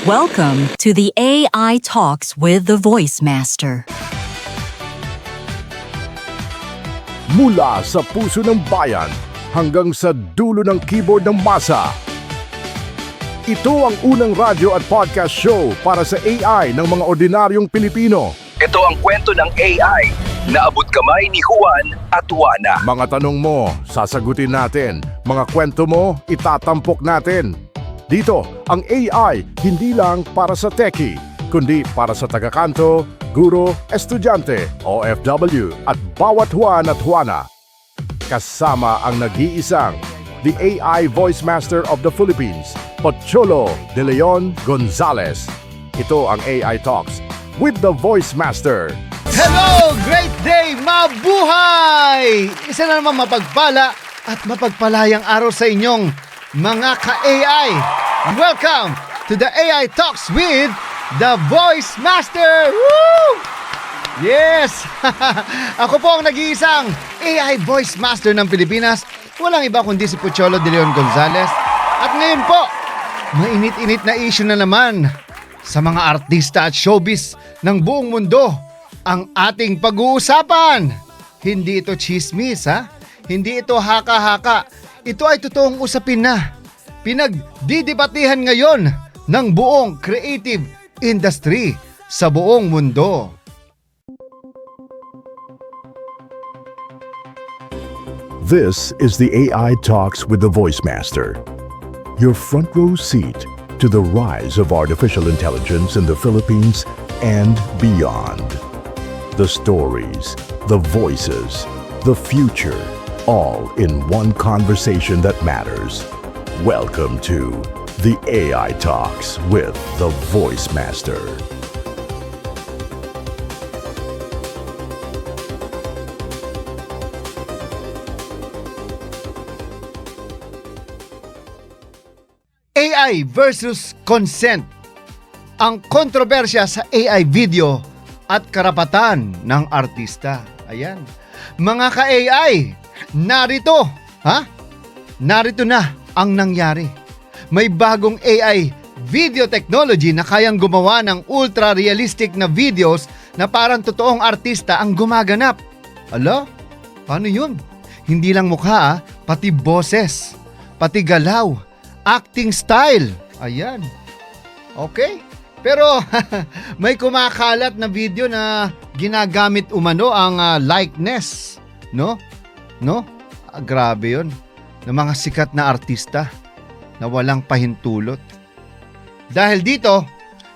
Welcome to the AI Talks with the Voice Master. Mula sa puso ng bayan hanggang sa dulo ng keyboard ng masa. Ito ang unang radyo at podcast show para sa AI ng mga ordinaryong Pilipino. Ito ang kwento ng AI na abot kamay ni Juan at Juana. Mga tanong mo, sasagutin natin. Mga kwento mo, itatampok natin. Dito, ang AI hindi lang para sa techie, kundi para sa tagakanto, guro, estudyante, OFW at bawat Juan at Juana. Kasama ang nag-iisang the AI Voice Master of the Philippines, Pocholo de Leon Gonzalez. Ito ang AI Talks with the Voice Master. Hello! Great day! Mabuhay! Isa na naman mapagpala at mapagpalayang araw sa inyong mga ka-AI. Welcome to the AI Talks with the Voice Master! Woo! Yes! Ako po ang nag-iisang AI Voice Master ng Pilipinas. Walang iba kundi si Pocholo de Leon Gonzalez. At ngayon po, mainit-init na issue na naman sa mga artista at showbiz ng buong mundo ang ating pag-uusapan. Hindi ito chismis, ha? Hindi ito haka-haka. Ito ay totoong usapin na pinagdidibatihan ngayon ng buong creative industry sa buong mundo. This is the AI Talks with the Voice Master. Your front row seat to the rise of artificial intelligence in the Philippines and beyond. The stories, the voices, the future, all in one conversation that matters. Welcome to the AI Talks with the Voice Master. AI versus consent. Ang kontrobersya sa AI video at karapatan ng artista. Ayan. Mga ka-AI, narito, narito na ang nangyari. May bagong AI video technology na kayang gumawa ng ultra-realistic na videos na parang totoong artista ang gumaganap. Alo? Paano yun? Hindi lang mukha, pati boses, pati galaw, acting style. Ayan. Okay. Pero may kumakalat na video na ginagamit umano ang likeness. No? Grabe yun. Ng mga sikat na artista na walang pahintulot. Dahil dito,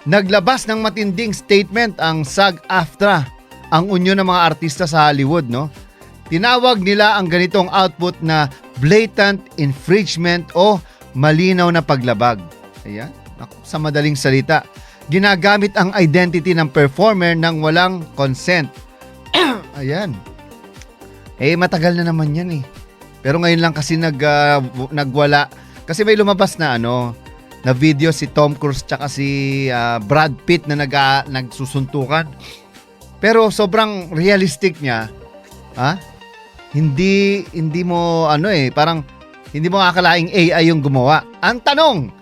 naglabas ng matinding statement ang SAG-AFTRA, ang unyon ng mga artista sa Hollywood. No? Tinawag nila ang ganitong output na blatant infringement o malinaw na paglabag. Ayan, sa madaling salita, ginagamit ang identity ng performer nang walang consent. Ayan. Matagal na naman yan eh. Pero ngayon lang kasi nagwala. Kasi may lumabas na na video si Tom Cruise tsaka si Brad Pitt na nagsusuntukan. Pero sobrang realistic niya. Hindi mo parang hindi mo akalaing AI yung gumawa. Ang tanong,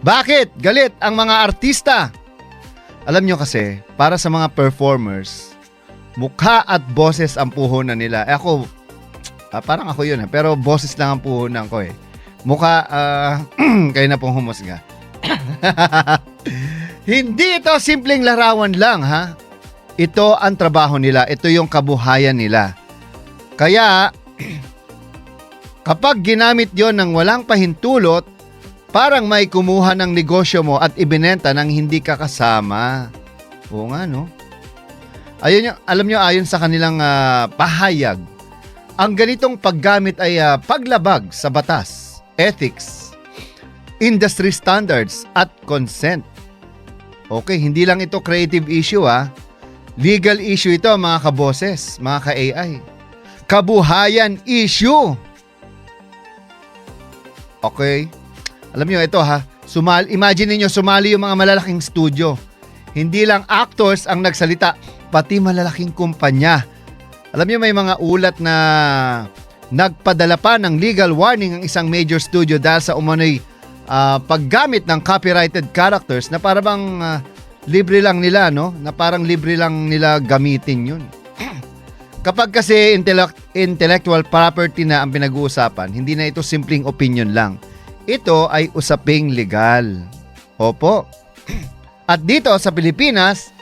bakit galit ang mga artista? Alam nyo kasi, para sa mga performers, mukha at boses ang puhunan nila. Parang ako yun pero boses lang ang puhunan ko eh. Mukha, kayo na pong humusga. Hindi ito simpleng larawan lang, ha? Ito ang trabaho nila. Ito yung kabuhayan nila. Kaya, kapag ginamit yon ng walang pahintulot, parang may kumuha ng negosyo mo at ibinenta ng hindi ka kasama. Oo nga, no? Alam nyo, ayon sa kanilang pahayag, ang ganitong paggamit ay paglabag sa batas, ethics, industry standards at consent. Okay, hindi lang ito creative issue, legal issue ito, mga kaboses, mga ka-AI. Kabuhayan issue. Okay? Alam nyo, ito imagine niyo sumali yung mga malalaking studio. Hindi lang actors ang nagsalita, pati malalaking kumpanya. Alam niyo, may mga ulat na nagpadala pa ng legal warning ang isang major studio dahil sa umano'y paggamit ng copyrighted characters na parang libre lang nila, no? Na parang libre lang nila gamitin yun. Kapag kasi intellectual property na ang pinag-uusapan, hindi na ito simpleng opinion lang. Ito ay usaping legal. Opo. At dito sa Pilipinas,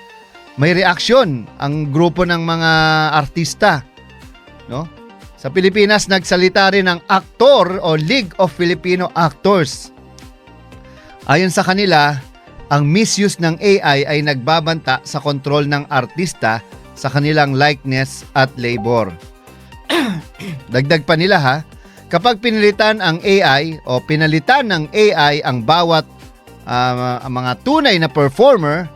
may reaksyon ang grupo ng mga artista, no? Sa Pilipinas, nagsalita rin ng aktor o League of Filipino Actors. Ayon sa kanila, ang misuse ng AI ay nagbabanta sa kontrol ng artista sa kanilang likeness at labor. Dagdag pa nila ha, kapag pinalitan ng AI ang bawat mga tunay na performer,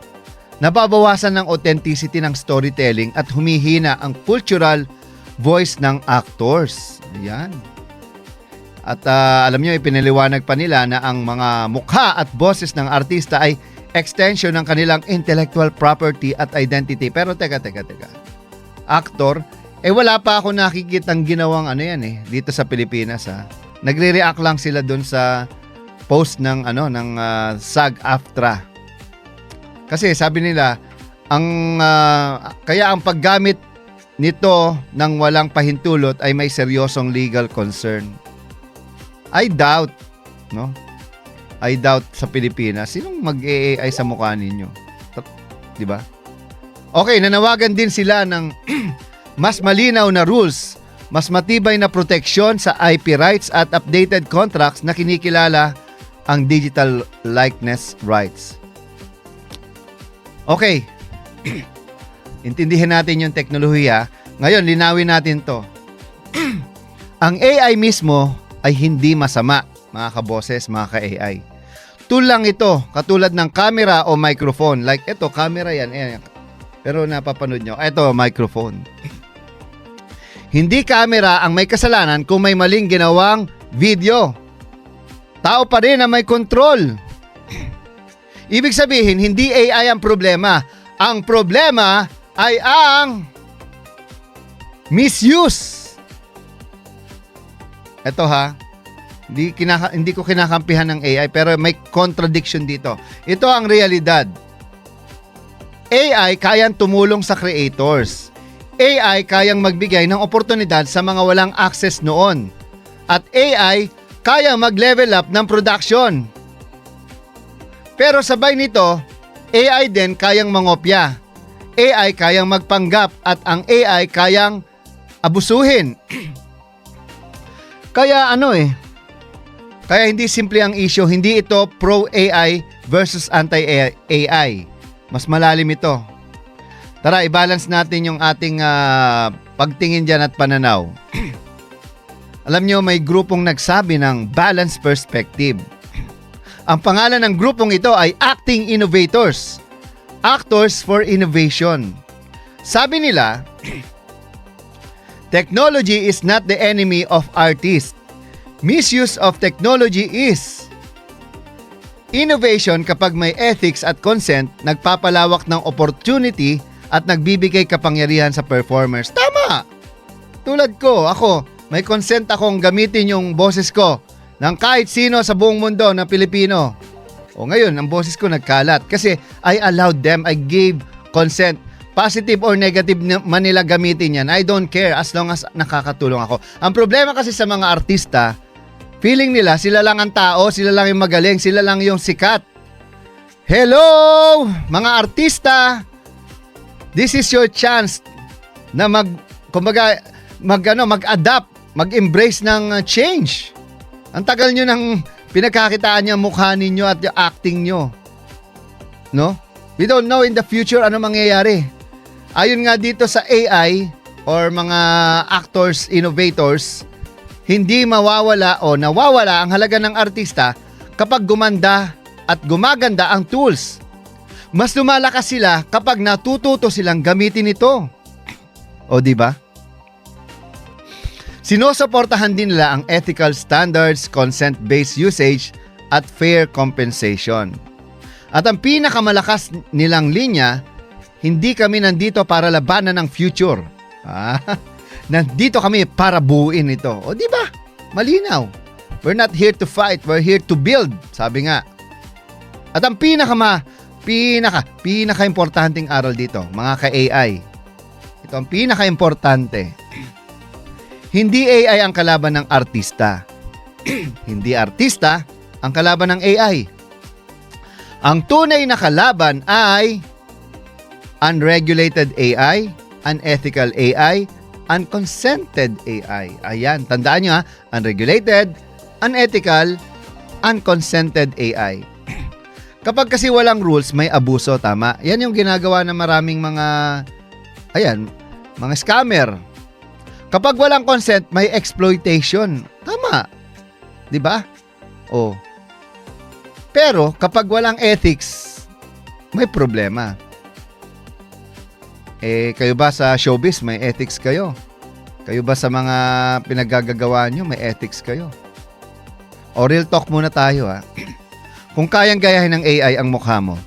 nababawasan ng authenticity ng storytelling at humihina ang cultural voice ng actors. Ayan. At alam nyo, ipinaliwanag pa nila na ang mga mukha at boses ng artista ay extension ng kanilang intellectual property at identity. Pero teka. Actor, wala pa ako nakikitang ginawang dito sa Pilipinas ha. Nagre-react lang sila doon sa post ng SAG-AFTRA. Kasi sabi nila, kaya ang paggamit nito ng walang pahintulot ay may seryosong legal concern. I doubt, no? I doubt sa Pilipinas. Sinong mag-AI sa mukha ninyo? Di ba? Okay, nanawagan din sila ng mas malinaw na rules, mas matibay na proteksyon sa IP rights at updated contracts na kinikilala ang digital likeness rights. Okay. Intindihan natin yung teknolohiya. Ngayon, linawin natin to. Ang AI mismo ay hindi masama, mga kaboses, mga ka-AI. Tool lang ito, katulad ng camera o microphone. Like ito, camera yan. Pero napapanood nyo, ito, microphone. Hindi camera ang may kasalanan kung may maling ginawang video. Tao pa rin ang may control. Ibig sabihin, hindi AI ang problema. Ang problema ay ang misuse. Ito ha, hindi ko kinakampihan ng AI pero may contradiction dito. Ito ang realidad. AI kayang tumulong sa creators. AI kayang magbigay ng oportunidad sa mga walang access noon. At AI kayang mag-level up ng production. Pero sabay nito, AI din kayang mangopya. AI kayang magpanggap at ang AI kayang abusuhin. Kaya kaya hindi simple ang issue, hindi ito pro-AI versus anti-AI. Mas malalim ito. Tara, i-balance natin yung ating pagtingin dyan at pananaw. Alam nyo, may grupong nagsabi ng balanced perspective. Ang pangalan ng grupong ito ay Acting Innovators. Actors for Innovation. Sabi nila, technology is not the enemy of artists. Misuse of technology is. Innovation kapag may ethics at consent, nagpapalawak ng opportunity at nagbibigay kapangyarihan sa performers. Tama! Tulad ko, ako, may consent akong gamitin yung boses ko ng kahit sino sa buong mundo na Pilipino. O ngayon, ang boses ko nagkalat kasi I allowed them, I gave consent. Positive or negative man nila gamitin yan, I don't care as long as nakakatulong ako. Ang problema kasi sa mga artista, feeling nila sila lang ang tao, sila lang yung magaling, sila lang yung sikat. Hello, mga artista! This is your chance na mag-adapt, mag-embrace ng change. Ang tagal nyo ng pinagkakitaan niya mukha ninyo at yung acting nyo. No? We don't know in the future ano mangyayari. Ayon nga dito sa AI or mga actors, innovators, hindi mawawala o nawawala ang halaga ng artista kapag gumanda at gumaganda ang tools. Mas lumalakas sila kapag natututo silang gamitin ito. O di ba? Sinusuportahan din nila ang ethical standards, consent-based usage, at fair compensation. At ang pinakamalakas nilang linya, hindi kami nandito para labanan ng future. Nandito kami para buuin ito. O di ba? Malinaw. We're not here to fight, we're here to build, sabi nga. At ang pinaka-importanting aral dito, mga ka-AI. Ito ang pinaka-importante. Hindi AI ang kalaban ng artista. Hindi artista ang kalaban ng AI. Ang tunay na kalaban ay unregulated AI, unethical AI, unconsented AI. Ayan, tandaan nyo ha, unregulated, unethical, unconsented AI. Kapag kasi walang rules, may abuso, tama? Yan yung ginagawa ng maraming mga scammer. Kapag walang consent, may exploitation. Tama. 'Di ba? Oh. Pero kapag walang ethics, may problema. Kayo ba sa showbiz, may ethics kayo? Kayo ba sa mga pinaggagawa nyo, may ethics kayo? O real talk muna tayo ha. Kung kayang gayahin ng AI ang mukha mo,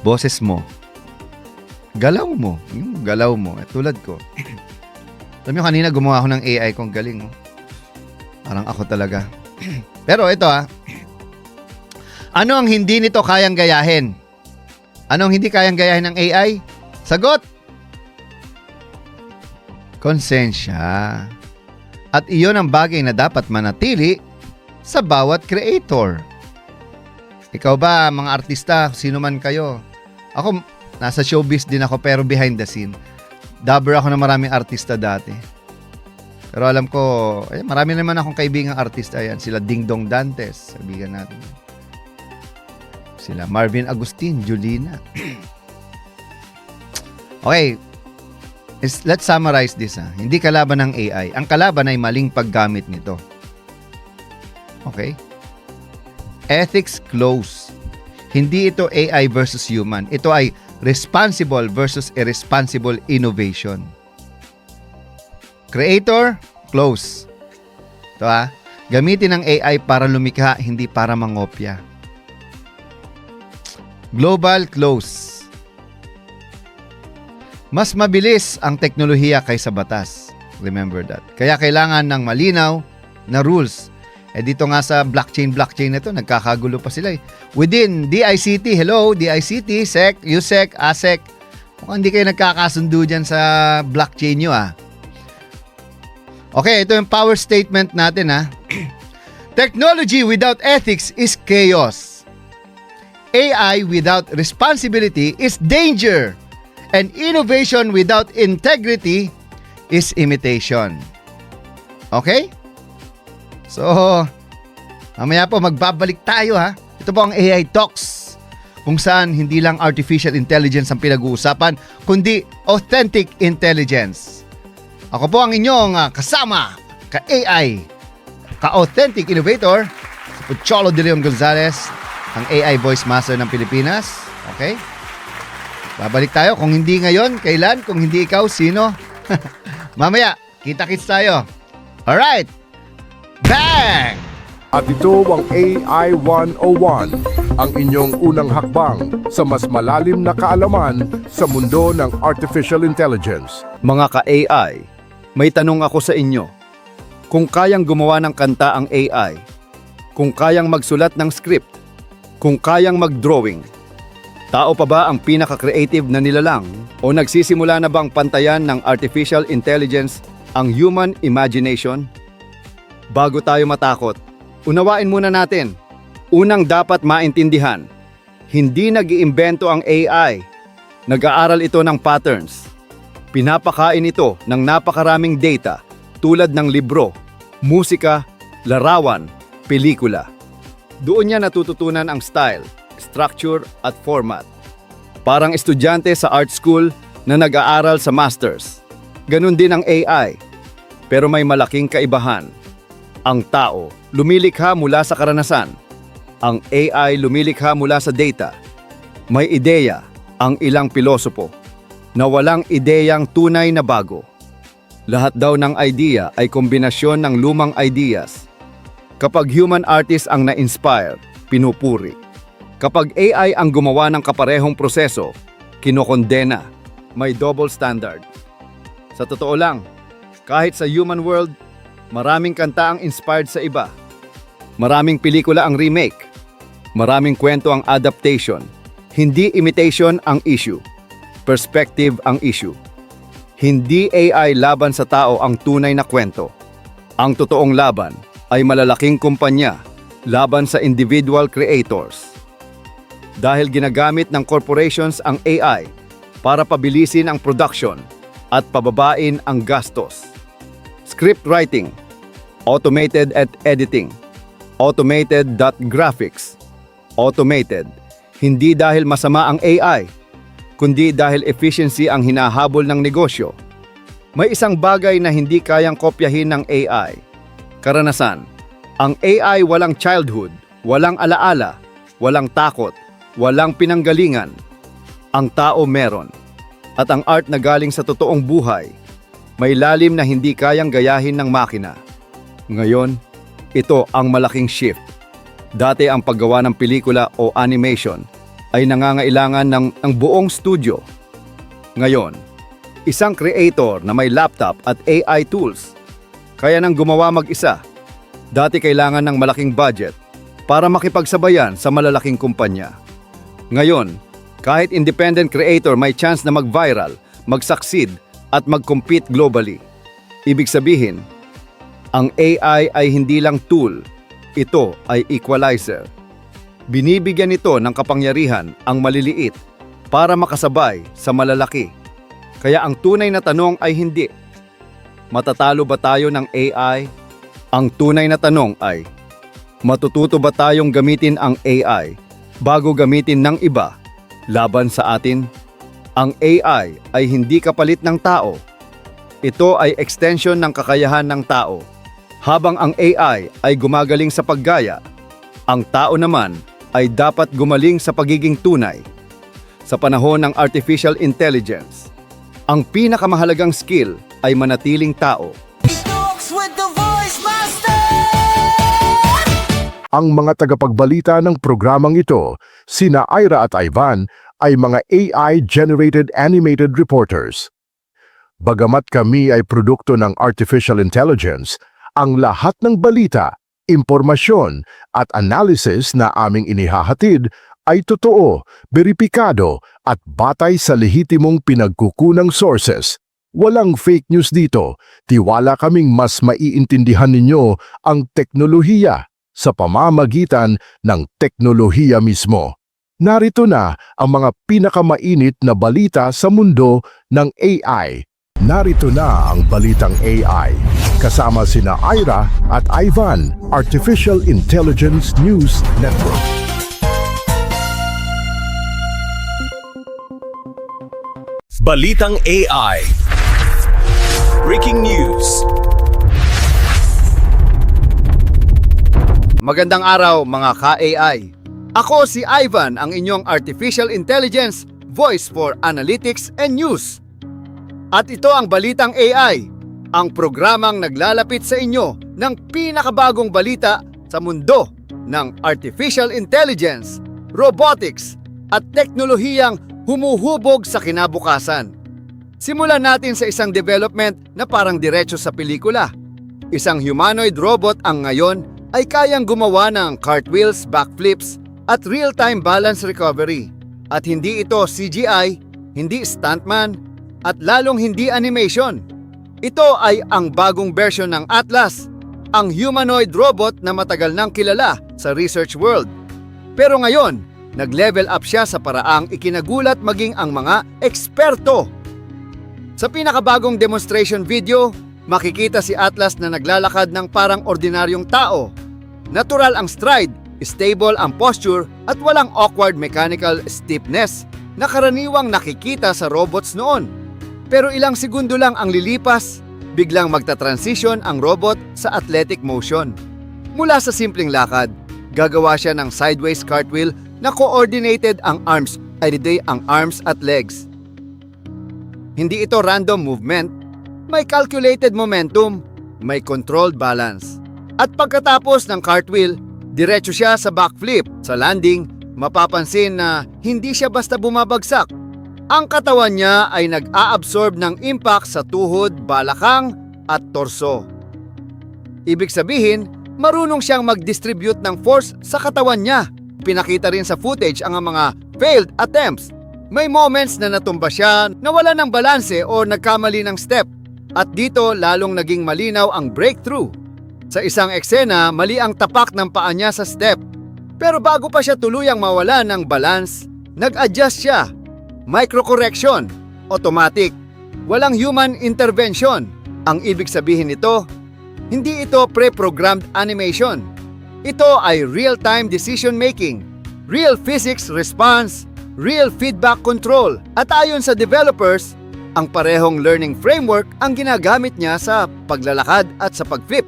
boses mo, galaw mo, yung galaw mo, tulad ko. Alam nyo, kanina gumawa ako ng AI kung galing. Parang ako talaga. Pero ito ano ang hindi nito kayang gayahin? Ano ang hindi kayang gayahin ng AI? Sagot! Konsensya. At iyon ang bagay na dapat manatili sa bawat creator. Ikaw ba, mga artista, sino man kayo? Ako, nasa showbiz din ako pero behind the scene. Dabber ako ng maraming artista dati. Pero alam ko, marami naman akong kaibigang artista. Ayan, sila Ding Dong Dantes, kaibigan natin. Sila Marvin Agustin, Julina. Okay, let's summarize this. Hindi kalaban ng AI. Ang kalaban ay maling paggamit nito. Okay? Ethics close. Hindi ito AI versus human. Ito ay responsible versus irresponsible innovation. Creator, close. Ito gamitin ng AI para lumikha, hindi para mangopya. Global, close. Mas mabilis ang teknolohiya kaysa batas. Remember that. Kaya kailangan ng malinaw na rules. Dito nga sa blockchain na ito, nagkakagulo pa sila. Within DICT, hello, DICT, SEC, USEC, ASEC. Mukhang hindi kayo nagkakasundo dyan sa blockchain nyo Okay, ito yung power statement natin Technology without ethics is chaos. AI without responsibility is danger. And innovation without integrity is imitation. Okay? So, mamaya po magbabalik tayo Ito po ang AI Talks, kung saan hindi lang artificial intelligence ang pinag-uusapan, kundi authentic intelligence. Ako po ang inyong kasama, ka-AI, ka-authentic innovator, si Pocholo de Leon Gonzalez, ang AI Voice Master ng Pilipinas. Okay? Babalik tayo. Kung hindi ngayon, kailan? Kung hindi ikaw, sino? Mamaya, kita-kits tayo. Alright! Bang! At ito ang AI 101, ang inyong unang hakbang sa mas malalim na kaalaman sa mundo ng artificial intelligence. Mga ka-AI, may tanong ako sa inyo. Kung kayang gumawa ng kanta ang AI, kung kayang magsulat ng script, kung kayang mag-drawing, tao pa ba ang pinaka-creative na nilalang o nagsisimula na bang pantayan ng artificial intelligence ang human imagination? Bago tayo matakot, unawain muna natin. Unang dapat maintindihan, hindi nag-iimbento ang AI. Nag-aaral ito ng patterns. Pinapakain ito ng napakaraming data tulad ng libro, musika, larawan, pelikula. Doon niya natututunan ang style, structure at format. Parang estudyante sa art school na nag-aaral sa masters. Ganon din ang AI. Pero may malaking kaibahan. Ang tao lumilikha mula sa karanasan. Ang AI lumilikha mula sa data. May ideya ang ilang pilosopo na walang ideyang tunay na bago. Lahat daw ng idea ay kombinasyon ng lumang ideas. Kapag human artist ang na-inspire, pinupuri. Kapag AI ang gumawa ng kaparehong proseso, kinokondena. May double standard. Sa totoo lang, kahit sa human world, maraming kanta ang inspired sa iba. Maraming pelikula ang remake. Maraming kwento ang adaptation. Hindi imitation ang issue. Perspective ang issue. Hindi AI laban sa tao ang tunay na kwento. Ang totoong laban ay malalaking kumpanya laban sa individual creators. Dahil ginagamit ng corporations ang AI para pabilisin ang production at pababain ang gastos. Script writing, automated at editing, automated graphics, automated. Hindi dahil masama ang AI, kundi dahil efficiency ang hinahabol ng negosyo. May isang bagay na hindi kayang kopyahin ng AI. Karanasan. Ang AI walang childhood, walang alaala, walang takot, walang pinanggalingan. Ang tao meron. At ang art na galing sa totoong buhay, may lalim na hindi kayang gayahin ng makina. Ngayon, ito ang malaking shift. Dati ang paggawa ng pelikula o animation ay nangangailangan ng buong studio. Ngayon, isang creator na may laptop at AI tools, kaya nang gumawa mag-isa. Dati kailangan ng malaking budget para makipagsabayan sa malalaking kumpanya. Ngayon, kahit independent creator may chance na mag-viral, mag-succeed at mag-compete globally. Ibig sabihin, ang AI ay hindi lang tool, ito ay equalizer. Binibigyan nito ng kapangyarihan ang maliliit para makasabay sa malalaki. Kaya ang tunay na tanong ay hindi, matatalo ba tayo ng AI? Ang tunay na tanong ay, matututo ba tayong gamitin ang AI bago gamitin ng iba laban sa atin? Ang AI ay hindi kapalit ng tao. Ito ay extension ng kakayahan ng tao. Habang ang AI ay gumagaling sa paggaya, ang tao naman ay dapat gumaling sa pagiging tunay. Sa panahon ng artificial intelligence, ang pinakamahalagang skill ay manatiling tao. Ang mga tagapagbalita ng programang ito, sina Ira at Ivan, ay mga AI-generated animated reporters. Bagamat kami ay produkto ng artificial intelligence, ang lahat ng balita, impormasyon at analysis na aming inihahatid ay totoo, beripikado at batay sa lehitimong pinagkukunang sources. Walang fake news dito. Tiwala kaming mas maiintindihan ninyo ang teknolohiya sa pamamagitan ng teknolohiya mismo. Narito na ang mga pinakamainit na balita sa mundo ng AI. Narito na ang Balitang AI. Kasama sina Ira at Ivan, Artificial Intelligence News Network. Balitang AI. Breaking news. Magandang araw mga ka-AI. Ako si Ivan, ang inyong Artificial Intelligence Voice for Analytics and News. At ito ang Balitang AI, ang programang naglalapit sa inyo ng pinakabagong balita sa mundo ng Artificial Intelligence, Robotics at teknolohiyang humuhubog sa kinabukasan. Simulan natin sa isang development na parang diretso sa pelikula. Isang humanoid robot ang ngayon ay kayang gumawa ng cartwheels, backflips at real-time balance recovery. At hindi ito CGI, hindi stuntman, at lalong hindi animation. Ito ay ang bagong version ng Atlas, ang humanoid robot na matagal nang kilala sa research world. Pero ngayon, nag-level up siya sa paraang ikinagulat maging ang mga eksperto. Sa pinakabagong demonstration video, makikita si Atlas na naglalakad ng parang ordinaryong tao. Natural ang stride, stable ang posture at walang awkward mechanical stiffness na karaniwang nakikita sa robots noon. Pero ilang segundo lang ang lilipas, biglang magta-transition ang robot sa athletic motion. Mula sa simpleng lakad, gagawa siya ng sideways cartwheel na coordinated ang arms at legs. Hindi ito random movement, may calculated momentum, may controlled balance. At pagkatapos ng cartwheel, diretso siya sa backflip. Sa landing, mapapansin na hindi siya basta bumabagsak. Ang katawan niya ay nag-a-absorb ng impact sa tuhod, balakang at torso. Ibig sabihin, Marunong siyang mag-distribute ng force sa katawan niya. Pinakita rin sa footage ang mga failed attempts. May moments na natumba siya, nawala ng balanse o nagkamali ng step. At dito lalong naging malinaw ang breakthrough. Sa isang eksena, mali ang tapak ng paa niya sa step. Pero bago pa siya tuluyang mawala ng balance, nag-adjust siya. Micro-correction, automatic, walang human intervention. Ang ibig sabihin nito, hindi ito pre-programmed animation. Ito ay real-time decision making, real physics response, real feedback control. At ayon sa developers, ang parehong learning framework ang ginagamit niya sa paglalakad at sa pag-flip.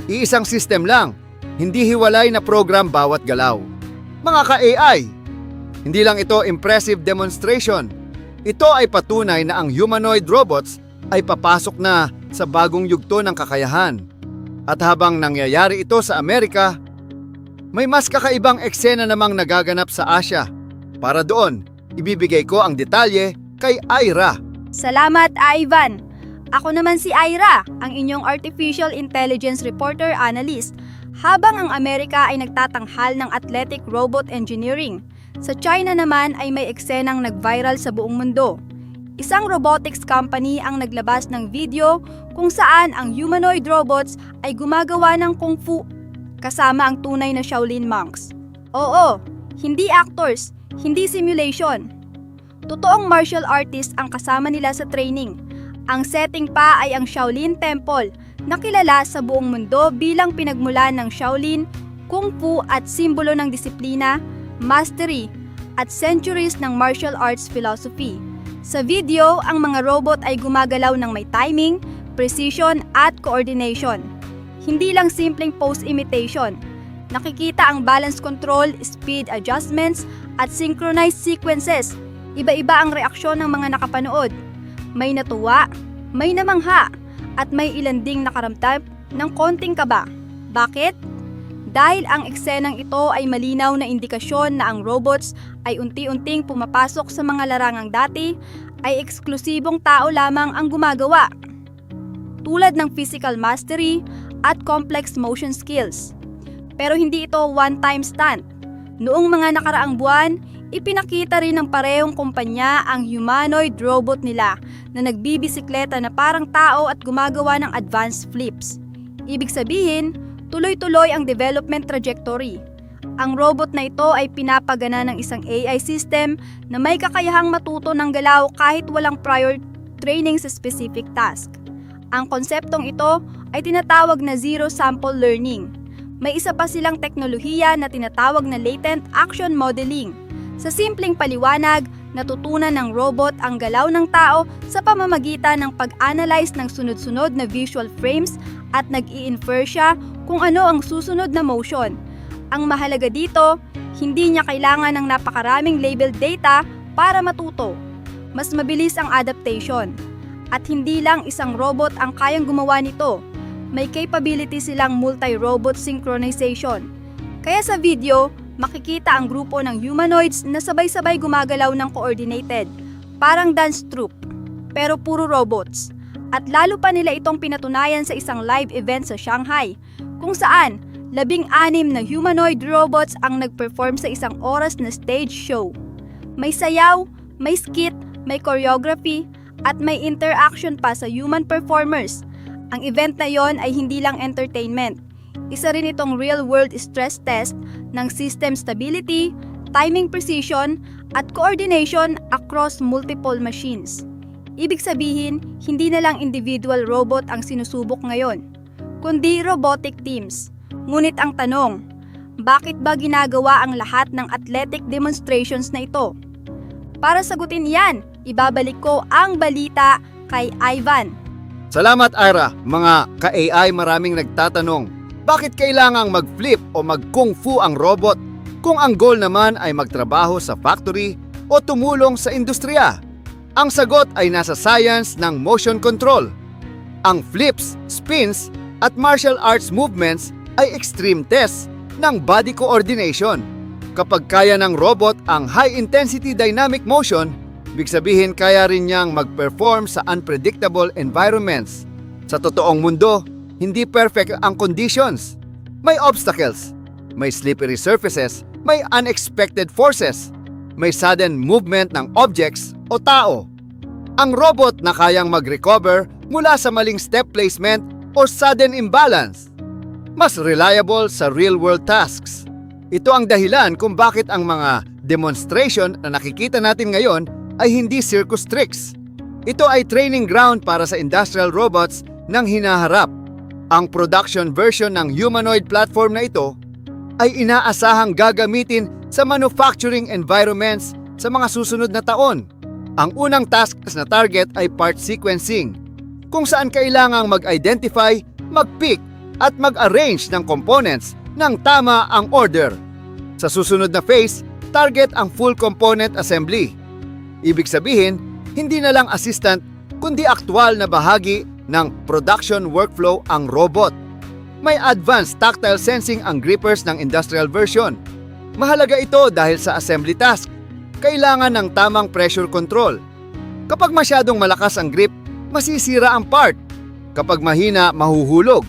Iisang system lang, hindi hiwalay na program bawat galaw. Mga ka-AI, hindi lang ito impressive demonstration. Ito ay patunay na ang humanoid robots ay papasok na sa bagong yugto ng kakayahan. At habang nangyayari ito sa Amerika, may mas kakaibang eksena namang nagaganap sa Asia. Para doon, ibibigay ko ang detalye kay Ira. Salamat, Ivan. Ako naman si Ira, ang inyong Artificial Intelligence Reporter Analyst, habang ang Amerika ay nagtatanghal ng athletic robot engineering. Sa China naman ay may eksenang nag-viral sa buong mundo. Isang robotics company ang naglabas ng video kung saan ang humanoid robots ay gumagawa ng kung fu kasama ang tunay na Shaolin monks. Oo, hindi actors, hindi simulation. Totoong martial artist ang kasama nila sa training. Ang setting pa ay ang Shaolin Temple na kilala sa buong mundo bilang pinagmulan ng Shaolin, Kung Fu at simbolo ng disiplina, mastery at centuries ng martial arts philosophy. Sa video, ang mga robot ay gumagalaw ng may timing, precision at coordination. Hindi lang simpleng pose imitation. Nakikita ang balance control, speed adjustments at synchronized sequences. Iba-iba ang reaksyon ng mga nakapanood. May natuwa, may namangha, at may ilan ding nakaramdam ng konting kaba. Bakit? Dahil ang eksenang ito ay malinaw na indikasyon na ang robots ay unti-unting pumapasok sa mga larangang dati ay eksklusibong tao lamang ang gumagawa. Tulad ng physical mastery at complex motion skills. Pero hindi ito one-time stunt. Noong mga nakaraang buwan, ipinakita rin ng parehong kumpanya ang humanoid robot nila na nagbibisikleta na parang tao at gumagawa ng advanced flips. Ibig sabihin, tuloy-tuloy ang development trajectory. Ang robot na ito ay pinapagana ng isang AI system na may kakayahang matuto ng galaw kahit walang prior training sa specific task. Ang konseptong ito ay tinatawag na zero sample learning. May isa pa silang teknolohiya na tinatawag na latent action modeling. Sa simpleng paliwanag, natutunan ng robot ang galaw ng tao sa pamamagitan ng pag-analyze ng sunod-sunod na visual frames at nag-i-infer siya kung ano ang susunod na motion. Ang mahalaga dito, hindi niya kailangan ng napakaraming labeled data para matuto. Mas mabilis ang adaptation. At hindi lang isang robot ang kayang gumawa nito. May capability silang multi-robot synchronization. Kaya sa video, makikita ang grupo ng humanoids na sabay-sabay gumagalaw ng coordinated, parang dance troupe, pero puro robots. At lalo pa nila itong pinatunayan sa isang live event sa Shanghai, kung saan 16 na humanoid robots ang nag-perform sa isang oras na stage show. May sayaw, may skit, may choreography, at may interaction pa sa human performers. Ang event na yon ay hindi lang entertainment. Isa rin itong real-world stress test ng system stability, timing precision, at coordination across multiple machines. Ibig sabihin, hindi na lang individual robot ang sinusubok ngayon, kundi robotic teams. Ngunit ang tanong, bakit ba ginagawa ang lahat ng athletic demonstrations na ito? Para sagutin yan, ibabalik ko ang balita kay Ivan. Salamat, Ira. Mga ka-AI, maraming nagtatanong, bakit kailangang mag-flip o mag-kung fu ang robot kung ang goal naman ay magtrabaho sa factory o tumulong sa industriya? Ang sagot ay nasa science ng motion control. Ang flips, spins, at martial arts movements ay extreme tests ng body coordination. Kapag kaya ng robot ang high-intensity dynamic motion, ibig sabihin kaya rin niyang mag-perform sa unpredictable environments. Sa totoong mundo, hindi perfect ang conditions. May obstacles, may slippery surfaces, may unexpected forces, may sudden movement ng objects o tao. Ang robot na kayang mag-recover mula sa maling step placement o sudden imbalance. Mas reliable sa real-world tasks. Ito ang dahilan kung bakit ang mga demonstration na nakikita natin ngayon ay hindi circus tricks. Ito ay training ground para sa industrial robots ng hinaharap. Ang production version ng humanoid platform na ito ay inaasahang gagamitin sa manufacturing environments sa mga susunod na taon. Ang unang task na target ay part sequencing, kung saan kailangang mag-identify, mag-pick at mag-arrange ng components ng tama ang order. Sa susunod na phase, target ang full component assembly. Ibig sabihin, hindi na lang assistant kundi aktwal na bahagi ng production workflow ang robot. May advanced tactile sensing ang grippers ng industrial version. Mahalaga ito dahil sa assembly task, kailangan ng tamang pressure control. Kapag masyadong malakas ang grip, masisira ang part. Kapag mahina, mahuhulog.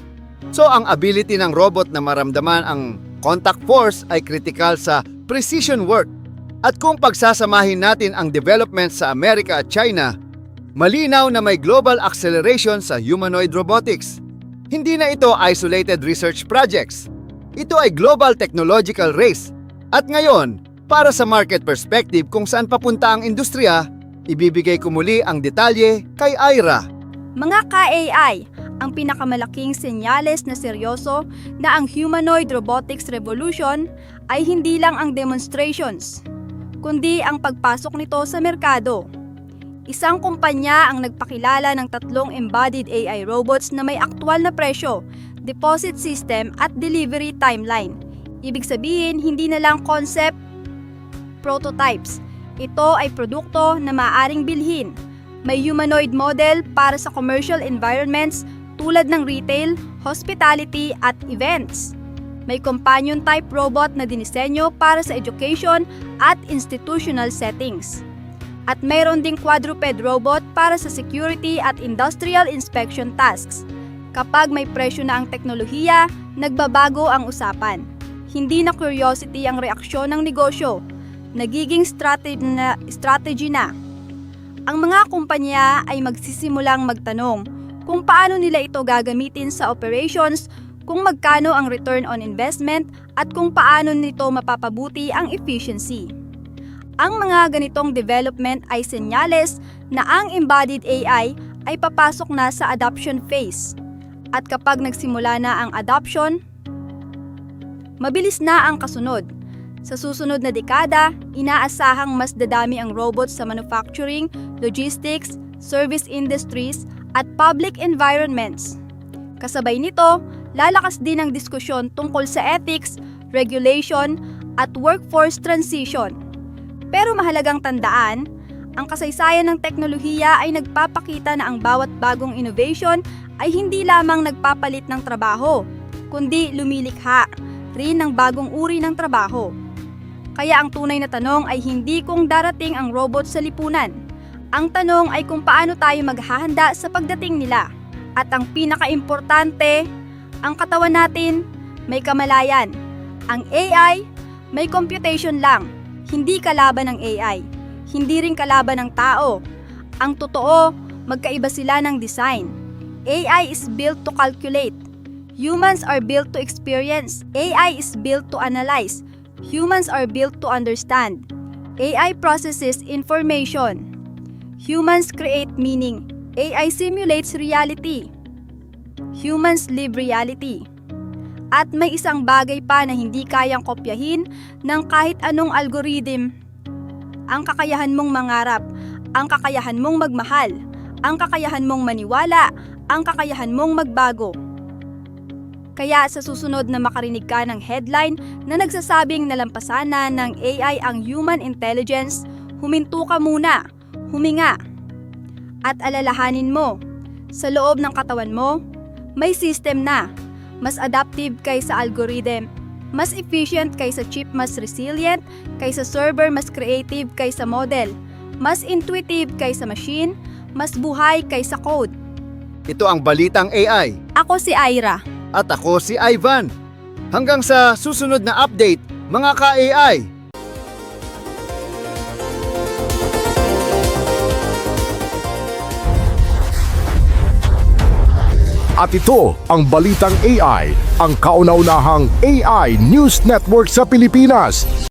So ang ability ng robot na maramdaman ang contact force ay critical sa precision work. At kung pagsasamahin natin ang development sa Amerika at China, malinaw na may global acceleration sa humanoid robotics. Hindi na ito isolated research projects. Ito ay global technological race. At ngayon, para sa market perspective kung saan papunta ang industriya, ibibigay ko muli ang detalye kay Ira. Mga ka-AI, ang pinakamalaking senyales na seryoso na ang humanoid robotics revolution ay hindi lang ang demonstrations, kundi ang pagpasok nito sa merkado. Isang kumpanya ang nagpakilala ng 3 embodied AI robots na may aktwal na presyo, deposit system at delivery timeline. Ibig sabihin, hindi na lang concept, prototypes. Ito ay produkto na maaaring bilhin. May humanoid model para sa commercial environments tulad ng retail, hospitality at events. May companion type robot na dinisenyo para sa education at institutional settings. At mayroon ding quadruped robot para sa security at industrial inspection tasks. Kapag may presyo na ang teknolohiya, nagbabago ang usapan. Hindi na curiosity ang reaksyon ng negosyo, nagiging strategy na. Ang mga kumpanya ay magsisimulang magtanong kung paano nila ito gagamitin sa operations, kung magkano ang return on investment at kung paano nito mapapabuti ang efficiency. Ang mga ganitong development ay senyales na ang embodied AI ay papasok na sa adoption phase. At kapag nagsimula na ang adoption, mabilis na ang kasunod. Sa susunod na dekada, inaasahang mas dadami ang robots sa manufacturing, logistics, service industries at public environments. Kasabay nito, lalakas din ang diskusyon tungkol sa ethics, regulation at workforce transition. Pero mahalagang tandaan, ang kasaysayan ng teknolohiya ay nagpapakita na ang bawat bagong innovation ay hindi lamang nagpapalit ng trabaho, kundi lumilikha rin ng bagong uri ng trabaho. Kaya ang tunay na tanong ay hindi kung darating ang robot sa lipunan. Ang tanong ay kung paano tayo maghahanda sa pagdating nila. At ang pinakaimportante, ang katawan natin may kamalayan. Ang AI may computation lang. Hindi kalaban ng AI, hindi rin kalaban ng tao. Ang totoo, magkaiba sila ng design. AI is built to calculate. Humans are built to experience. AI is built to analyze. Humans are built to understand. AI processes information. Humans create meaning. AI simulates reality. Humans live reality. At may isang bagay pa na hindi kayang kopyahin ng kahit anong algorithm. Ang kakayahan mong mangarap, ang kakayahan mong magmahal, ang kakayahan mong maniwala, ang kakayahan mong magbago. Kaya sa susunod na makarinig ka ng headline na nagsasabing nalampasan na ng AI ang human intelligence, huminto ka muna, huminga. At alalahanin mo, sa loob ng katawan mo, may system na. Mas adaptive kaysa algorithm, mas efficient kaysa chip, mas resilient kaysa server, mas creative kaysa model, mas intuitive kaysa machine, mas buhay kaysa code. Ito ang Balitang AI. Ako si Ira. At ako si Ivan. Hanggang sa susunod na update, mga ka-AI! At ito ang Balitang AI, ang kauna-unahang AI News Network sa Pilipinas.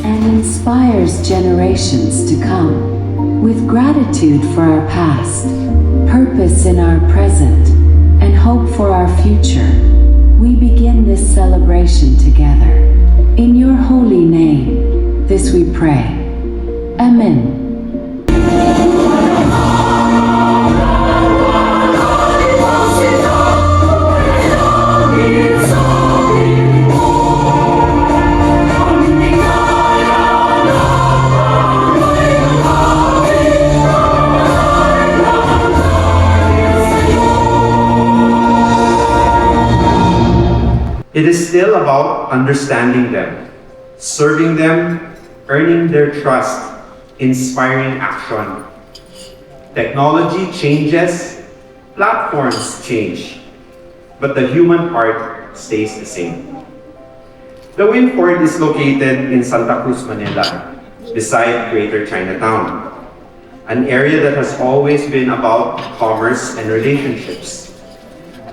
And inspires generations to come. With gratitude for our past, purpose in our present, and hope for our future, we begin this celebration together. In your holy name, this we pray. Amen. It is still about understanding them, serving them, earning their trust, inspiring action. Technology changes, platforms change, but the human heart stays the same. The Winford is located in Santa Cruz, Manila, beside Greater Chinatown, an area that has always been about commerce and relationships.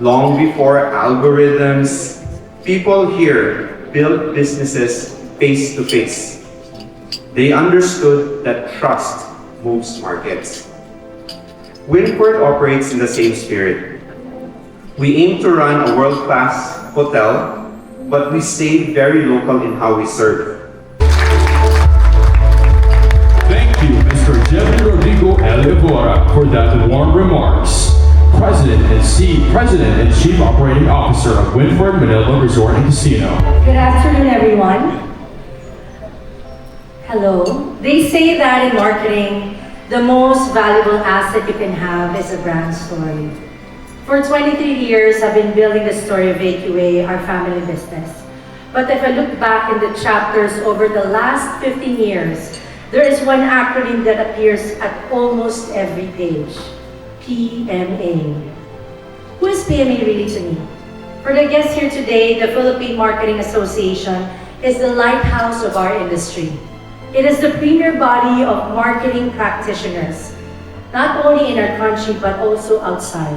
Long before algorithms, people here built businesses face to face. They understood that trust moves markets. Winford operates in the same spirit. We aim to run a world-class hotel, but we stay very local in how we serve. Thank you, Mr. Jeffrey Rodrigo Elevora, for that warm remarks. President and Chief Operating Officer of Winford Manila Resort and Casino. Good afternoon, everyone. Hello. They say that in marketing, the most valuable asset you can have is a brand story. For 23 years, I've been building the story of AQA, our family business. But if I look back in the chapters over the last 15 years, there is one acronym that appears at almost every page. PMA. Who is PMA really to me? For the guests here today, the Philippine Marketing Association is the lighthouse of our industry. It is the premier body of marketing practitioners, not only in our country but also outside,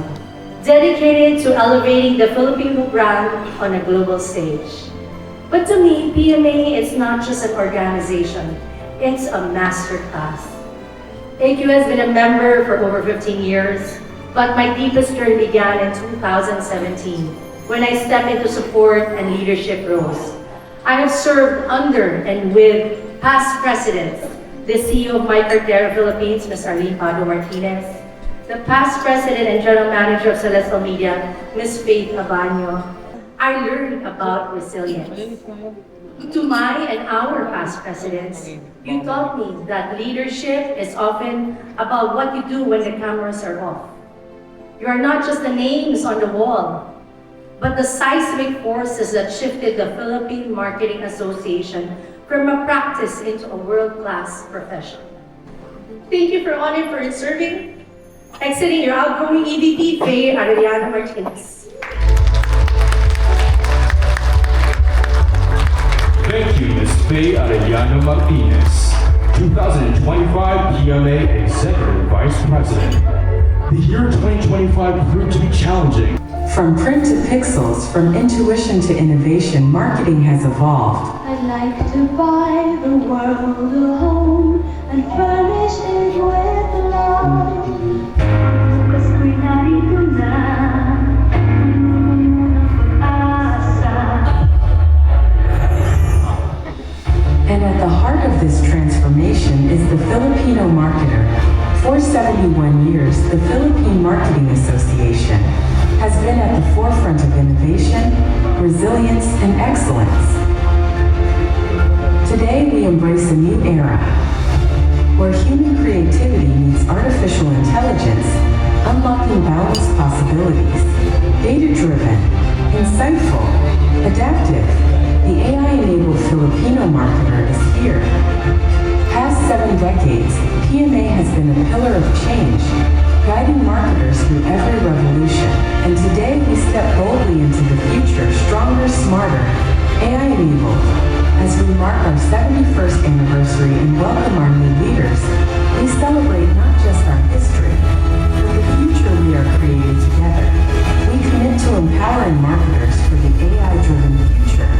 dedicated to elevating the Filipino brand on a global stage. But to me, PMA is not just an organization, it's a masterclass. AQ has been a member for over 15 years, but my deepest journey began in 2017 when I stepped into support and leadership roles. I have served under and with past presidents, the CEO of Microterra Philippines, Ms. Arlene Pado Martinez, the past president and general manager of Celestial Media, Ms. Faith Abanyo. I learned about resilience. To my and our past presidents, you taught me that leadership is often about what you do when the cameras are off. You are not just the names on the wall, but the seismic forces that shifted the Philippine Marketing Association from a practice into a world-class profession. Thank you for honor for serving. Exiting your outgoing EVP, Faye Arellano Martinez. Thank you, Ms. Faye Arellano Martinez, 2025 PMA Executive Vice President. The year 2025 proved to be challenging. From print to pixels, from intuition to innovation, marketing has evolved. I'd like to buy the world a home and furnish it with love. Gusto'y narito na, pag-asa. And at the heart of this transformation is the Filipino marketer. For 71 years, the Philippine Marketing Association has been at the forefront of innovation, resilience, and excellence. Today, we embrace a new era, where human creativity meets artificial intelligence, unlocking boundless possibilities. Data-driven, insightful, adaptive, the AI-enabled Filipino marketer is here. Past 7 decades, PMA has been a pillar of change, guiding marketers through every revolution. And today we step boldly into the future, stronger, smarter, AI-enabled. As we mark our 71st anniversary and welcome our new leaders, we celebrate not just our history, but the future we are creating together. We commit to empowering marketers for the AI-driven future.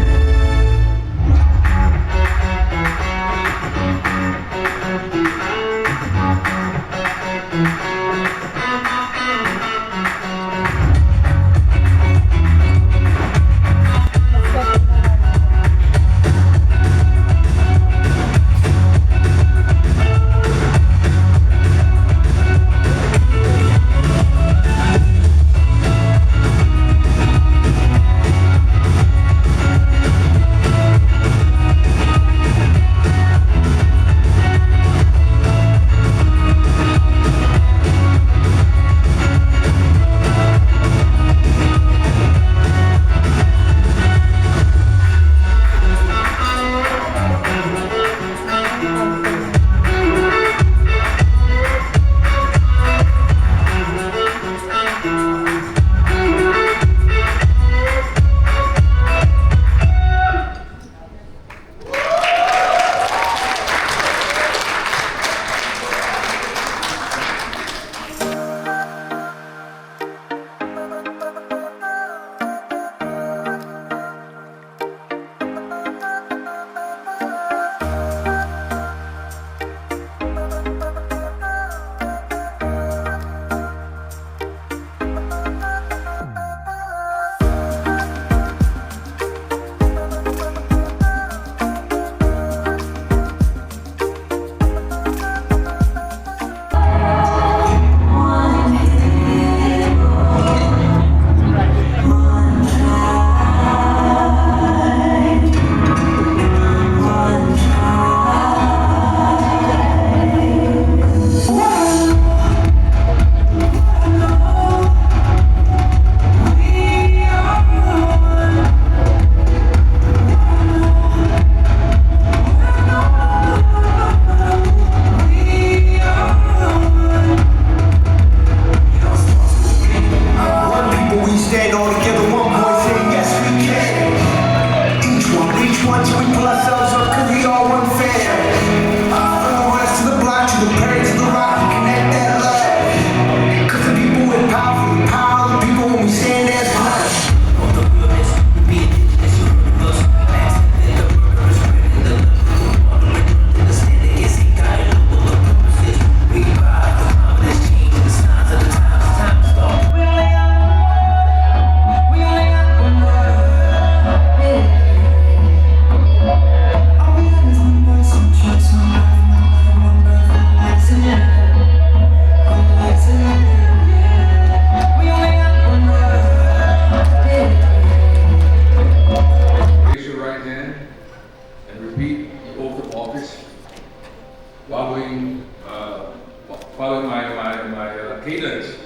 cadence.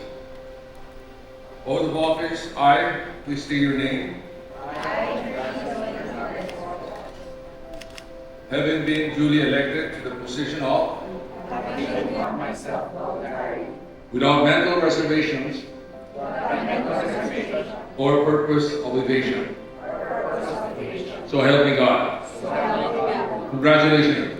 Oath of office, I, please state your name. Having been duly elected to the position of without mental reservations or purpose of evasion. So help me God. Congratulations.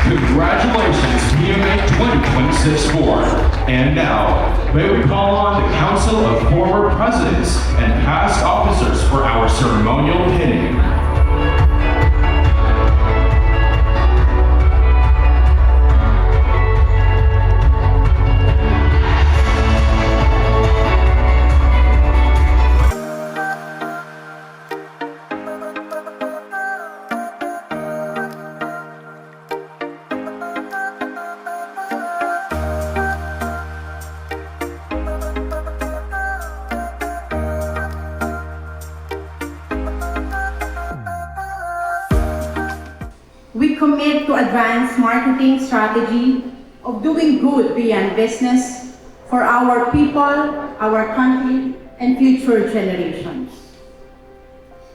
Congratulations, PMA 2026 board. And now, may we call on the Council of Former Presidents and Past Officers for our ceremonial pinning. We commit to advance marketing strategy of doing good beyond business for our people, our country, and future generations.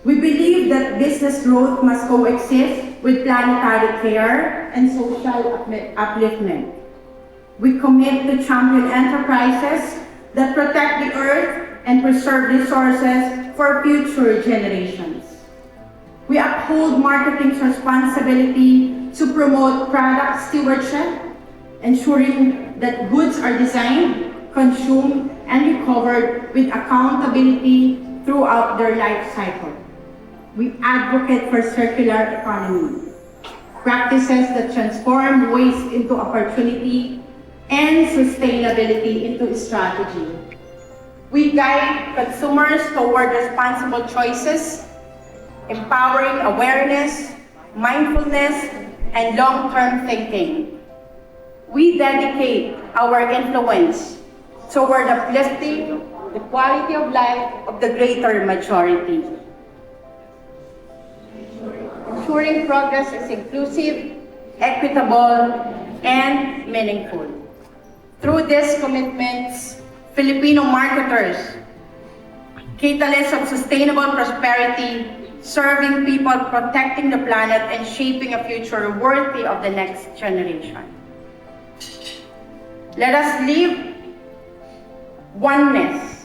We believe that business growth must coexist with planetary care and social upliftment. We commit to champion enterprises that protect the earth and preserve resources for future generations. We uphold marketing's responsibility to promote product stewardship, ensuring that goods are designed, consumed, and recovered with accountability throughout their life cycle. We advocate for circular economy, practices that transform waste into opportunity and sustainability into strategy. We guide consumers toward responsible choices, empowering awareness, mindfulness, and long-term thinking. We dedicate our influence toward uplifting the quality of life of the greater majority. Ensuring progress is inclusive, equitable, and meaningful. Through these commitments, Filipino marketers, catalysts of sustainable prosperity, serving people, protecting the planet, and shaping a future worthy of the next generation. Let us live oneness,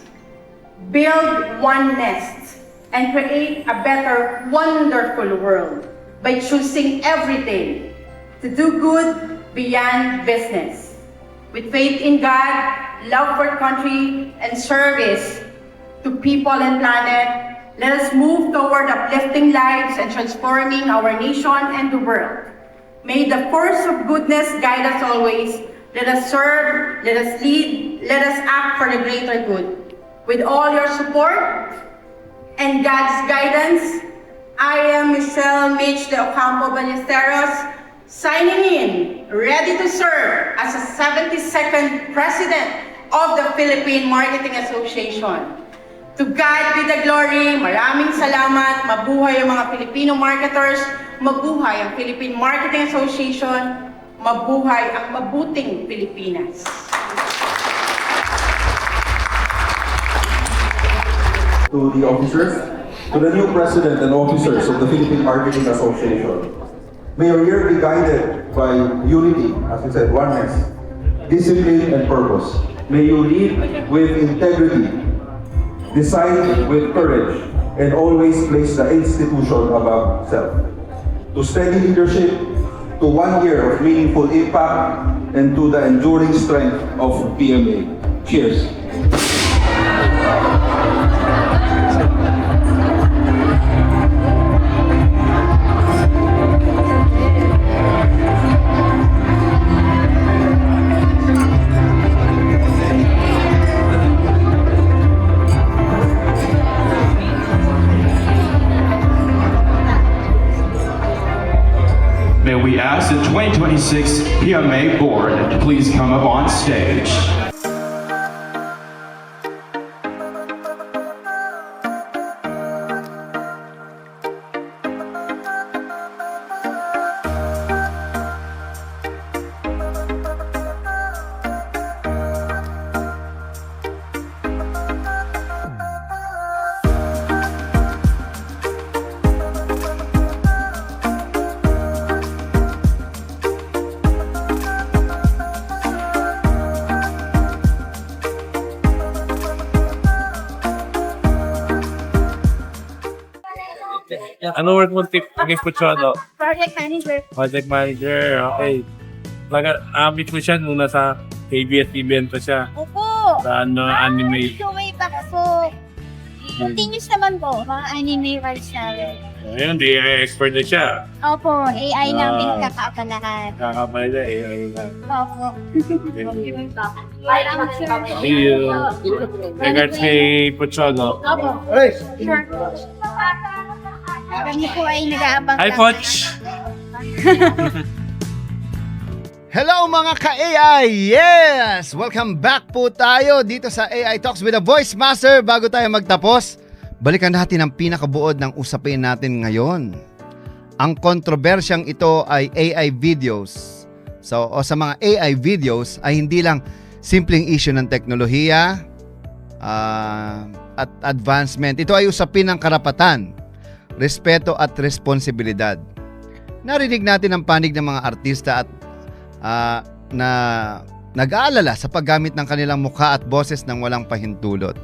build oneness, and create a better, wonderful world by choosing every day to do good beyond business. With faith in God, love for country, and service to people and planet, let us move toward uplifting lives and transforming our nation and the world. May the force of goodness guide us always. Let us serve, let us lead, let us act for the greater good. With all your support and God's guidance, I am Michelle Mitch de Ocampo Ballesteros, signing in, ready to serve as a 72nd President of the Philippine Marketing Association. To God be the glory. Maraming salamat. Mabuhay ang mga Filipino marketers. Mabuhay ang Philippine Marketing Association. Mabuhay ang mabuting Pilipinas. To the officers, to the new president and officers of the Philippine Marketing Association, may your year be guided by unity, as we said, oneness, discipline, and purpose. May you lead with integrity, decide with courage, and always place the institution above self. To steady leadership, to 1 year of meaningful impact, and to the enduring strength of PMA. Cheers! May we ask the 2026 PMA board to please come up on stage. Ano work mo tip kay Puchono? Project manager. Project manager, okay. Nag-amit mo siya nung nasa ABS-CBN pa siya. Opo. Sa anime. So, way back po. Continuous naman po, mga anime rights namin. Ayun, di expert na siya. Opo, AI namin kakapalahan. Kakapal na eh. Opo. See you. Regards kay Puchono. Opo. Sure. Kami po ay nag-aabang Hi, lang. Poch! Hello mga ka-AI! Yes! Welcome back po tayo dito sa AI Talks with a Voice Master. Bago tayo magtapos, balikan natin ang pinakabuod ng usapin natin ngayon. Ang kontrobersyang ito ay AI videos. So, o sa mga AI videos ay hindi lang simpleng issue ng teknolohiya at advancement. Ito ay usapin ng karapatan, respeto at responsibilidad. Narinig natin ang panig ng mga artista at na nag-aalala sa paggamit ng kanilang mukha at boses ng walang pahintulot.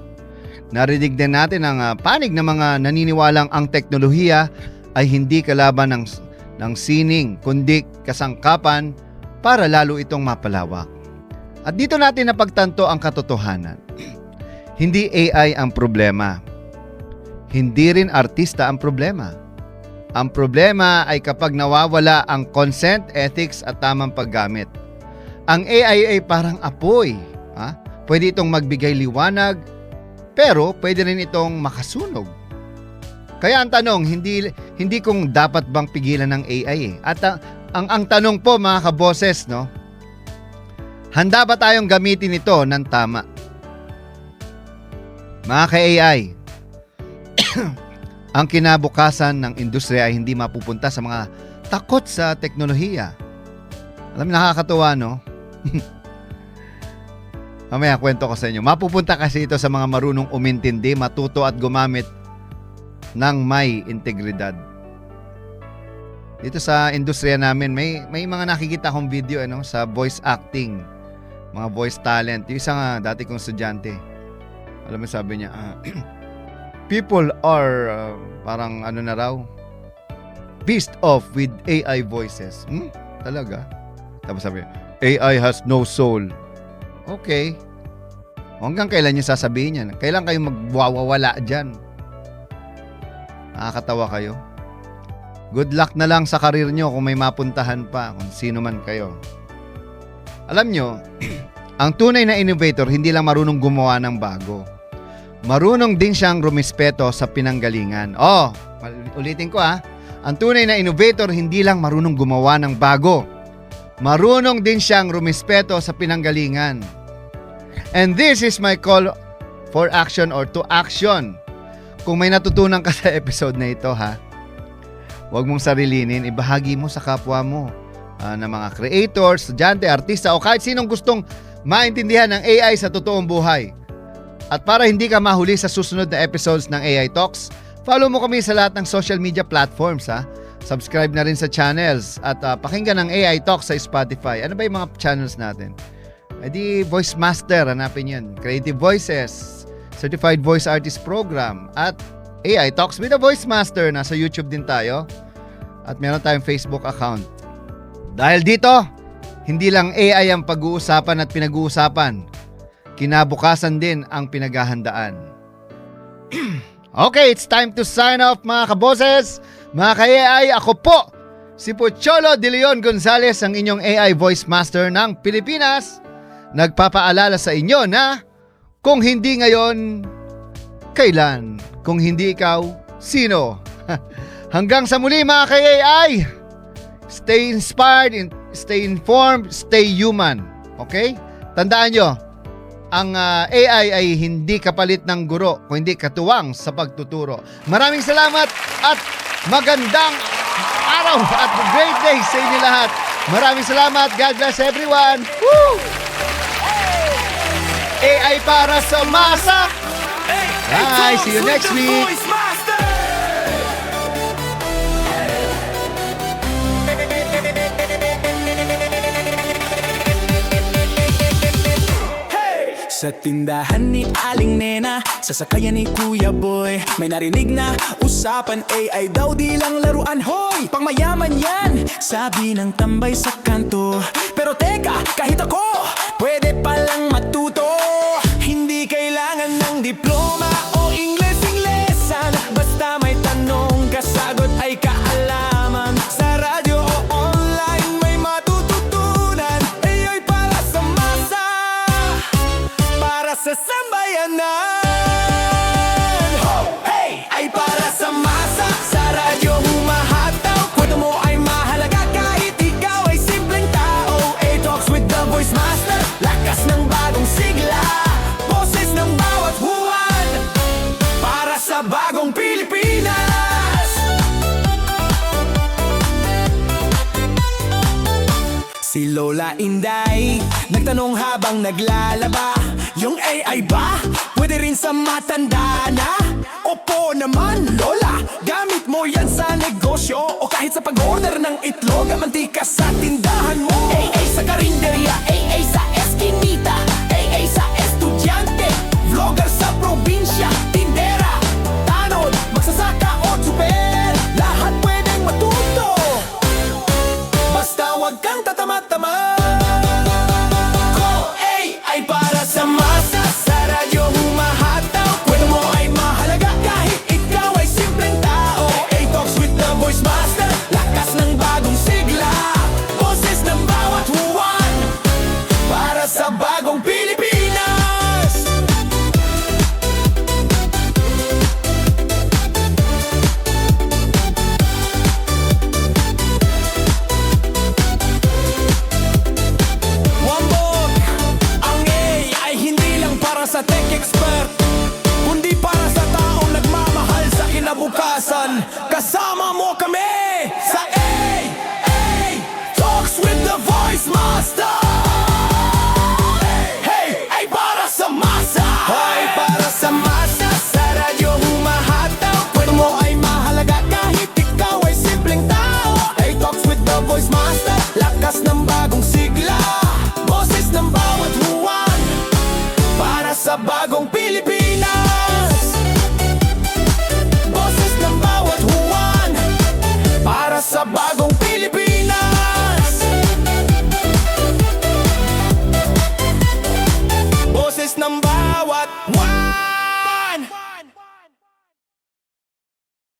Narinig din natin ang panig ng mga naniniwalang ang teknolohiya ay hindi kalaban ng sining, kundi kasangkapan para lalo itong mapalawak. At dito natin napagtanto ang katotohanan. Hindi AI ang problema. Hindi rin artista ang problema. Ang problema ay kapag nawawala ang consent, ethics at tamang paggamit. Ang AI ay parang apoy. Pwede itong magbigay liwanag, pero pwede rin itong makasunog. Kaya ang tanong, hindi kung dapat bang pigilan ng AI. At ang tanong po mga kaboses, no? Handa ba tayong gamitin ito ng tama? Mga ka-AI, ang kinabukasan ng industriya ay hindi mapupunta sa mga takot sa teknolohiya. Alam mo, nakakatuwa, no? Mamaya, kwento ko sa inyo. Mapupunta kasi ito sa mga marunong umintindi, matuto at gumamit ng may integridad. Dito sa industriya namin, may mga nakikita akong video sa voice acting, mga voice talent. Yung isa nga, dati kong estudyante. Alam mo, sabi niya, people are parang na raw, pissed off with AI voices. Talaga? Tapos sabi, AI has no soul. Okay. Hanggang kailan niyo sasabihin yan? Kailan kayo magwawala dyan? Nakakatawa kayo? Good luck na lang sa karir nyo kung may mapuntahan pa, kung sino man kayo. Alam nyo, ang tunay na innovator hindi lang marunong gumawa ng bago. Marunong din siyang rumispeto sa pinanggalingan. Ulitin ko Ang tunay na innovator hindi lang marunong gumawa ng bago. Marunong din siyang rumispeto sa pinanggalingan. And this is my call for action or to action. Kung may natutunan ka sa episode na ito huwag mong sarilinin, ibahagi mo sa kapwa mo na mga creators, estudyante, artista o kahit sinong gustong maintindihan ng AI sa totoong buhay. At para hindi ka mahuli sa susunod na episodes ng AI Talks, follow mo kami sa lahat ng social media platforms Subscribe na rin sa channels at pakinggan ang AI Talks sa Spotify. Ano ba yung mga channels natin? Voice Master, hanapin yan. Creative Voices, Certified Voice Artist Program at AI Talks with a Voice Master. Nasa YouTube din tayo at meron tayong Facebook account. Dahil dito, hindi lang AI ang pag-uusapan at pinag-uusapan. Kinabukasan din ang pinaghahandaan. Okay, it's time to sign off mga kaboses. Mga ka-AI, ako po, si Pocholo De Leon Gonzales, ang inyong AI Voice Master ng Pilipinas. Nagpapaalala sa inyo na kung hindi ngayon, kailan? Kung hindi ikaw, sino? Hanggang sa muli mga ka-AI, stay inspired, stay informed, stay human. Okay? Tandaan nyo, ang AI ay hindi kapalit ng guro, kundi katuwang sa pagtuturo. Maraming salamat at magandang araw at great day sa inyo lahat. Maraming salamat. God bless everyone. Woo! AI para sa masa. Bye. See you next week. Sa tindahan ni Aling Nena, sa sakayan ni Kuya Boy, may narinig na usapan, AI daw di lang laruan. Hoy, pangmayaman yan, sabi ng tambay sa kanto. Pero teka, kahit ako, pwede palang matuto. Hindi kailangan ng diploma o Ingles-Inglesan, basta may tanong, kasagot ay kaalaman. Sa radyo o online may matututunan. AI para sa masa, para sa sambayanan. Oh, hey! Ay para sa masa, sa radyo humahataw. Kwento mo ay mahalaga kahit ikaw ay simpleng tao. AI Talks with the Voice Master, lakas ng bagong sigla, boses ng bawat Juan, para sa bagong Pilipinas. Si Lola Inday nagtanong habang naglalaba, yung AI ba pwede rin sa matanda na? Opo naman Lola, gamit mo yan sa negosyo o kahit sa pag-order ng itlog at mantika sa tindahan mo. AI sa karinderya, AI sa eskinita, AI sa estudyante, vlogger sa probinsya, tindera, tanod, magsasaka o tsuper, lahat pwedeng matuto, basta wag kang tatama-tama. Ay para sa masa, sa radyo humahataw. Kwento mo ay mahalaga kahit ikaw ay simpleng tao. AI Talks with the Voice Master, lakas ng bagong sigla, boses ng bawat Juan, para sa bagong Pilipinas. Wambog, ang AI ay hindi lang para sa tech expert, kundi para sa taong nagmamahal sa kinabukasan. Kasama mo kami sa AI Talks with the Voice Master. Hey, ay para sa masa, ay para sa masa, sa radyo humahataw. Kwento mo ay mahalaga kahit ikaw ay simpleng tao. AI Talks with the Voice Master, lakas ng